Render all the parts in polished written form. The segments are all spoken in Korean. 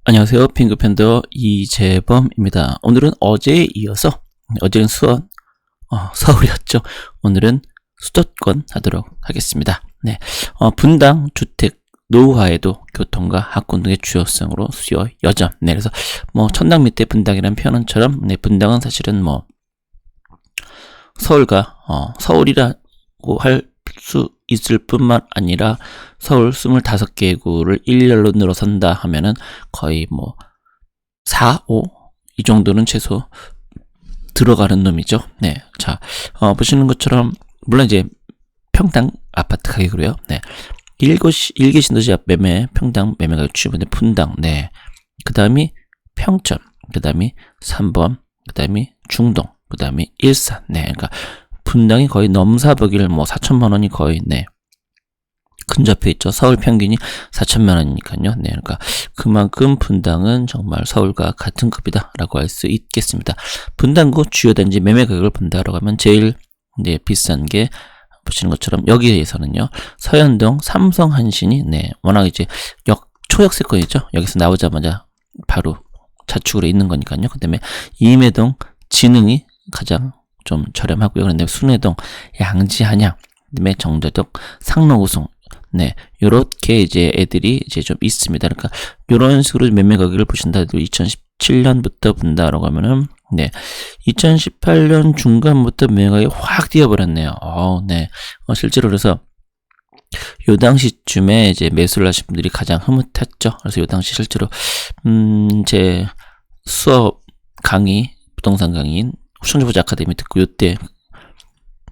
안녕하세요. 핑크팬더 이재범입니다. 오늘은 어제에 이어서, 어제는 서울이었죠. 오늘은 수도권 하도록 하겠습니다. 네, 분당 주택 노후화에도 교통과 학군 등의 주요성으로 수요 여전. 네, 그래서 천당 밑에 분당이라는 표현처럼, 네, 분당은 사실은 서울이라고 할 수 있을 뿐만 아니라 서울 25개의 구를 일렬로 늘어선다 하면은 거의 4, 5 이 정도는 최소 들어가는 놈이죠. 네. 자, 보시는 것처럼 물론 이제 평당 아파트 가격으로요. 네. 1개 신도시 앞 매매 평당 매매 가격 추천인데 분당. 네. 그다음이 평점. 그다음이 3번. 그다음이 중동. 그다음이 일산. 네. 그러니까 분당이 거의 넘사벽일 4천만 원이 거의 근접해 있죠. 서울 평균이 4천만 원이니까요. 네, 그러니까 그만큼 분당은 정말 서울과 같은 급이다라고 할 수 있겠습니다. 분당구 주요 단지 매매 가격을 본다라고 하면 제일 비싼 게 보시는 것처럼 여기에서는요. 서현동 삼성한신이 워낙 이제 초역세권이죠. 여기서 나오자마자 바로 자축으로 있는 거니까요. 그다음에 임해동 진흥이 가장 좀 저렴하고요. 그런데 순회동, 양지, 한양, 그다음에 정자동, 상로, 우송, 네, 요렇게 이제 애들이 이제 좀 있습니다. 그러니까 요런 식으로 매매 가격을 보신다. 2017년부터 본다라고 하면은 2018년 중간부터 매매 가격이 확 뛰어버렸네요. 네, 실제로 그래서 요 당시쯤에 이제 매수를 하신 분들이 가장 흐뭇했죠. 그래서 요 당시 실제로 제 수업 강의, 부동산 강의인 청주보자 아카데미 듣고 요때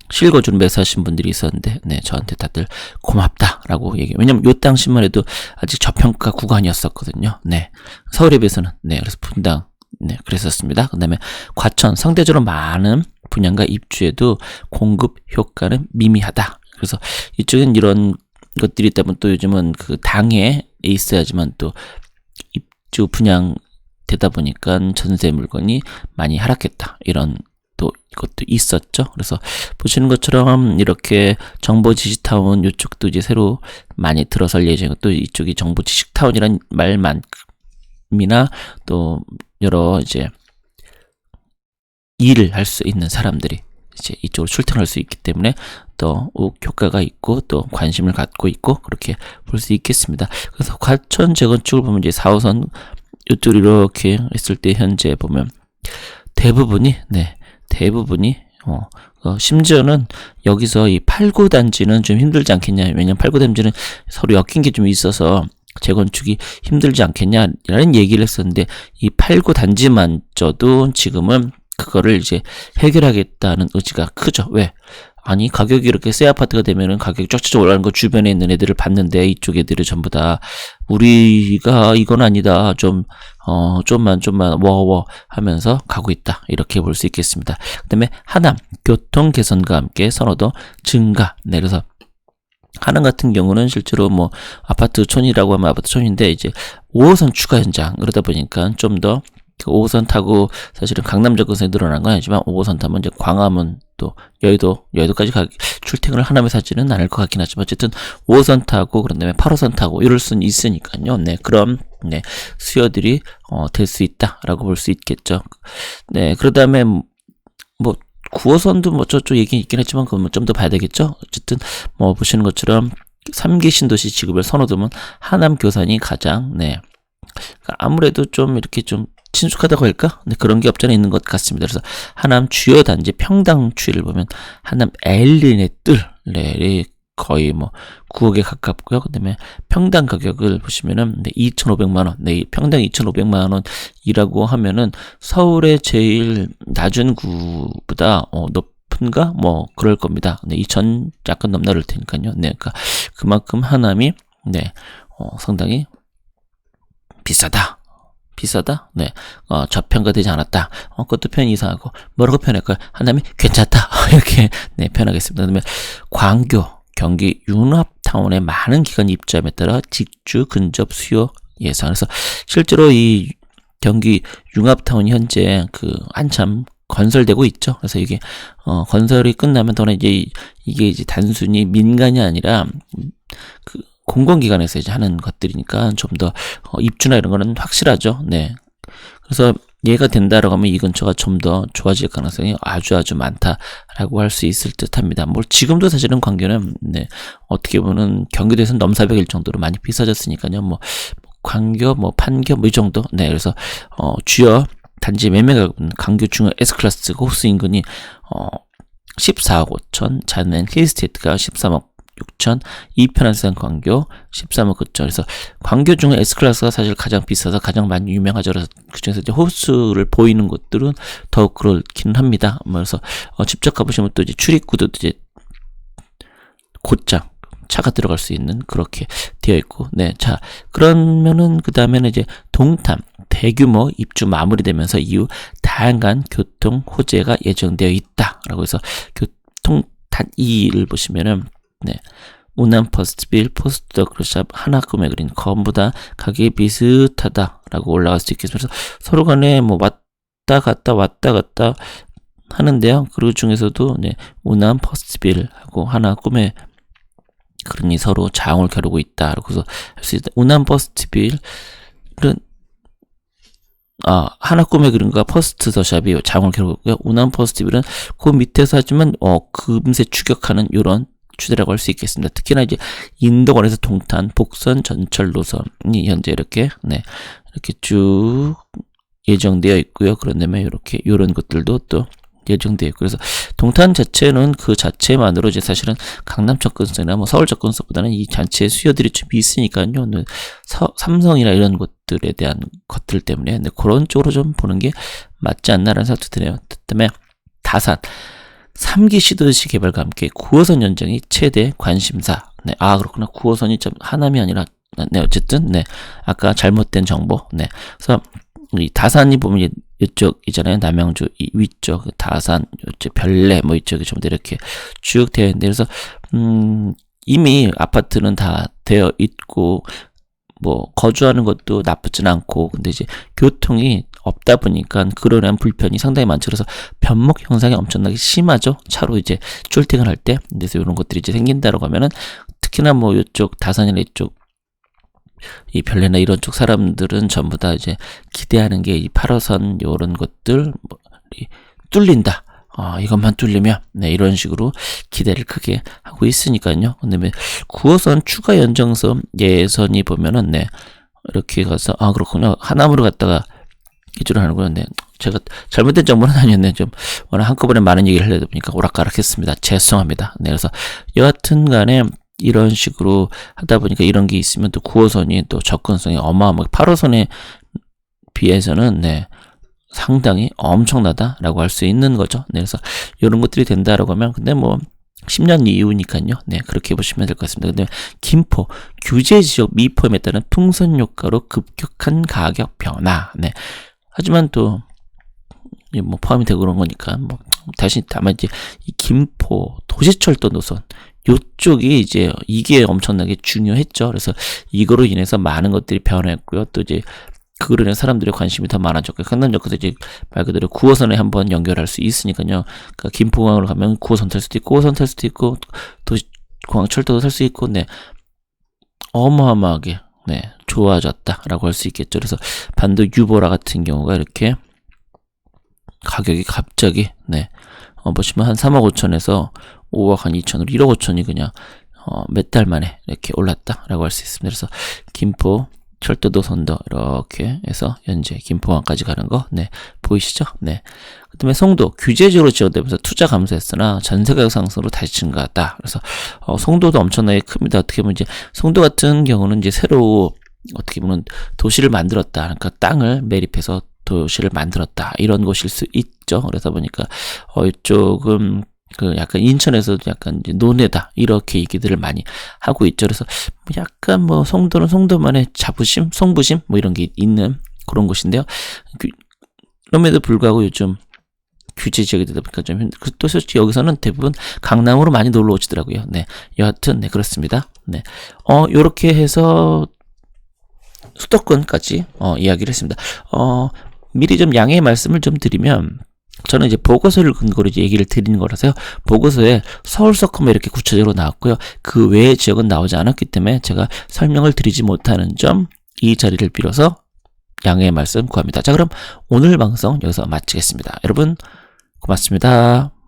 실거주를 매수하신 분들이 있었는데 저한테 다들 고맙다라고 얘기해요. 왜냐면 요 당시만 해도 아직 저평가 구간이었었거든요. 네. 서울에 비해서는 그래서 분당 그랬었습니다. 그다음에 과천 상대적으로 많은 분양가 입주에도 공급 효과는 미미하다. 그래서 이쪽엔 이런 것들이 있다면 또 요즘은 그 당에 있어야지만 또 입주 분양 되다 보니까 전세 물건이 많이 하락했다. 이런 또 이것도 있었죠. 그래서 보시는 것처럼 이렇게 정보 지식타운 이쪽도 이제 새로 많이 들어설 예정이고 또 이쪽이 정보 지식타운이란 말만큼이나 또 여러 이제 일을 할 수 있는 사람들이 이제 이쪽으로 출퇴근할 수 있기 때문에 또 효과가 있고 또 관심을 갖고 있고 그렇게 볼 수 있겠습니다. 그래서 과천 재건축을 보면 이제 4호선 이쪽으로 이렇게 했을 때 현재 보면 대부분이 심지어는 여기서 이 8구 단지는 좀 힘들지 않겠냐. 왜냐면 8구 단지는 서로 엮인 게 좀 있어서 재건축이 힘들지 않겠냐라는 얘기를 했었는데 이 8구 단지만저도 지금은 그거를 이제 해결하겠다는 의지가 크죠. 왜? 아니 가격이 이렇게 새 아파트가 되면은 가격이 쫙쫙 올라가는 거 주변에 있는 애들을 봤는데 이쪽 애들이 전부 다 우리가 이건 아니다 좀만 워워 하면서 가고 있다 이렇게 볼 수 있겠습니다. 그다음에 하남 교통 개선과 함께 선호도 증가. 그래서 하남 같은 경우는 실제로 아파트촌이라고 하면 아파트촌인데 이제 5호선 추가 현장 그러다 보니까 좀 더 5호선 타고 사실은 강남 접근선이 늘어난 건 아니지만 5호선 타면 이제 광화문 또 여의도까지 출퇴근을 하남에서 하지는 않을 것 같긴 하지만 어쨌든 5호선 타고 그런 다음에 8호선 타고 이럴 수는 있으니까요. 그런 수요들이 될 수 있다라고 볼 수 있겠죠. 그러 다음에 9호선도 저쪽 얘기 있긴 했지만 그건 좀 더 봐야 되겠죠. 어쨌든 보시는 것처럼 3기 신도시 지급을 선호도면 하남 교산이 가장 아무래도 좀 이렇게 좀 친숙하다고 할까? 그런 게 없잖아 있는 것 같습니다. 그래서 하남 주요 단지 평당 추이를 보면 하남 엘린의 뜰이 거의 9억에 가깝고요. 그다음에 평당 가격을 보시면은 2,500만 원. 평당 2,500만 원이라고 하면은 서울의 제일 낮은 구보다 높은가? 그럴 겁니다. 2,000 약간 넘나 그럴 테니까요. 그러니까 그만큼 하남이 상당히 비싸다. 저평가되지 않았다. 그것도 표현이 이상하고, 뭐라고 표현할까요? 하나면 괜찮다. 이렇게, 표현하겠습니다. 그다음에 광교, 경기 융합타운에 많은 기관 입주함에 따라 직주 근접 수요 예상. 그래서 실제로 이 경기 융합타운이 현재 한참 건설되고 있죠. 그래서 이게, 건설이 끝나면 이제 이게 이제 단순히 민간이 아니라 공공기관에서 이제 하는 것들이니까 좀 더 입주나 이런 거는 확실하죠. 네. 그래서 얘가 된다라고 하면 이 근처가 좀 더 좋아질 가능성이 아주 많다라고 할 수 있을 듯합니다. 뭐 지금도 사실은 광교는 네, 어떻게 보면 경기도에서는 넘사벽일 정도로 많이 비싸졌으니까요. 뭐 광교, 뭐 판교 뭐 이 정도. 네, 그래서 주요 단지 매매가격은 광교 중앙 S클래스 호수 인근이 14억 5천, 잔넨 힐스테이트가 13억 6천, 이편한산 광교 13억 9천. 그래서 광교 중에 S클래스가 사실 가장 비싸서 가장 많이 유명하죠. 그래서 그중에서 이제 호수를 보이는 곳들은 더욱 그렇기는 합니다. 그래서 직접 가보시면 또 이제 출입구도 이제 곧장 차가 들어갈 수 있는 그렇게 되어 있고, 네, 자 그러면은 그 다음에는 이제 동탄 대규모 입주 마무리되면서 이후 다양한 교통 호재가 예정되어 있다라고 해서 교통 단 2를 보시면은 네, 우남 퍼스트빌, 포스트 그룹샵, 하나 꿈에 그린 전부 다 가격이 비슷하다라고 올라갈 수 있겠습니다. 그래서 서로 간에 뭐 왔다 갔다 하는데요. 그리고 중에서도 네, 우남 퍼스트빌하고 하나 꿈에 그러니 서로 장을 겨루고 있다. 그래서 할 수 있다. 우남 퍼스트빌은 하나 꿈에 그린과 퍼스트 더샵이 장을 겨루고 있고요. 우남 퍼스트빌은 그 밑에서 하지만 금세 추격하는 요런 추세라고 할 수 있겠습니다. 특히나 이제 인도권에서 동탄, 복선, 전철 노선이 현재 이렇게 쭉 예정되어 있고요. 그런 다음에 이렇게 요런 것들도 또 예정되어 있고, 그래서 동탄 자체는 그 자체만으로 이제 사실은 강남 접근성이나 뭐 서울 접근성보다는 이 자체 수요들이 좀 있으니까요. 삼성이나 이런 것들에 대한 것들 때문에 그런 쪽으로 좀 보는 게 맞지 않나라는 생각도 드네요. 그다음에 다산 3기 시도시 개발과 함께 9호선 연장이 최대 관심사. 네, 그렇구나. 9호선이 좀 하남이 아니라, 네, 어쨌든, 네, 아까 잘못된 정보. 네, 그래서 이 다산이 보면 이쪽이잖아요. 남양주 이 위쪽 다산, 이쪽 별내 뭐 이쪽이 좀 더 이렇게 쭉 되어 있는데, 그래서 이미 아파트는 다 되어 있고 뭐 거주하는 것도 나쁘진 않고, 근데 이제 교통이 없다 보니까 그러한 불편이 상당히 많죠. 그래서 변목 현상이 엄청나게 심하죠. 차로 이제 출퇴근할 때. 그래서 이런 것들이 이제 생긴다라고 하면은 특히나 뭐 이쪽 다산이나 이쪽 이 별내나 이런 쪽 사람들은 전부 다 이제 기대하는 게 이 8호선 이런 것들 뚫린다. 이것만 뚫리면 네, 이런 식으로 기대를 크게 하고 있으니까요. 그다음에 9호선 추가 연장선 예선이 보면은 네, 이렇게 가서 그렇군요. 하남으로 갔다가 기준을 하는군요. 네, 제가 잘못된 정보는 아니었네. 좀 워낙 한꺼번에 많은 얘기를 하려다 보니까 오락가락했습니다. 죄송합니다. 네, 그래서 여하튼간에 이런 식으로 하다 보니까 이런 게 있으면 또 9호선이 또 접근성이 어마어마하게 8호선에 비해서는 네, 상당히 엄청나다라고 할 수 있는 거죠. 네, 그래서 이런 것들이 된다라고 하면, 근데 뭐 10년 이후니까요. 네, 그렇게 보시면 될 것 같습니다. 근데 김포 규제 지역 미포함에 따른 풍선 효과로 급격한 가격 변화. 네, 하지만 또 뭐 포함이 되고 그런 거니까 뭐 다시 다만 이제 이 김포 도시철도 노선 요쪽이 이제 이게 엄청나게 중요했죠. 그래서 이거로 인해서 많은 것들이 변했고요. 또 이제 그거로 인해 사람들의 관심이 더 많아졌고요. 강남역에서 이제 말 그대로 9호선에 한번 연결할 수 있으니까요. 그러니까 김포공항으로 가면 9호선 탈 수도 있고 5호선 탈 수도 있고 도시공항 철도도 탈 수 있고, 네, 어마어마하게 네, 좋아졌다라고 할 수 있겠죠. 그래서 반도 유보라 같은 경우가 이렇게 가격이 갑자기 네, 보시면 한 3억 5천에서 5억 한 2천으로 1억 5천이 그냥 몇 달 만에 이렇게 올랐다라고 할 수 있습니다. 그래서 김포 철도도 선도 이렇게 해서 현재 김포항까지 가는 거, 네, 보이시죠? 네. 그다음에 송도 규제적으로 지어되면서 투자 감소했으나 전세 가격 상승으로 다시 증가했다. 그래서 송도도 엄청나게 큽니다. 어떻게 보면 이제 송도 같은 경우는 이제 새로 어떻게 보면 도시를 만들었다. 그러니까 땅을 매립해서 도시를 만들었다. 이런 곳일 수 있죠. 그래서 보니까 이쪽은 그 약간 인천에서 약간 이제 논해다 이렇게 얘기들을 많이 하고 있죠. 그래서 약간 뭐 송도는 송도만의 자부심, 송부심 뭐 이런 게 있는 그런 곳인데요. 그럼에도 불구하고 요즘 규제 지역이 되다 보니까 좀 또 솔직히 여기서는 대부분 강남으로 많이 놀러 오시더라고요. 네, 여하튼 네, 그렇습니다. 네, 요렇게 해서 수도권까지 이야기를 했습니다. 미리 좀 양해의 말씀을 좀 드리면, 저는 이제 보고서를 근거로 이제 얘기를 드리는 거라서요. 보고서에 서울서컴에 이렇게 구체적으로 나왔고요. 그 외의 지역은 나오지 않았기 때문에 제가 설명을 드리지 못하는 점, 이 자리를 빌어서 양해의 말씀 구합니다. 자, 그럼 오늘 방송 여기서 마치겠습니다. 여러분 고맙습니다.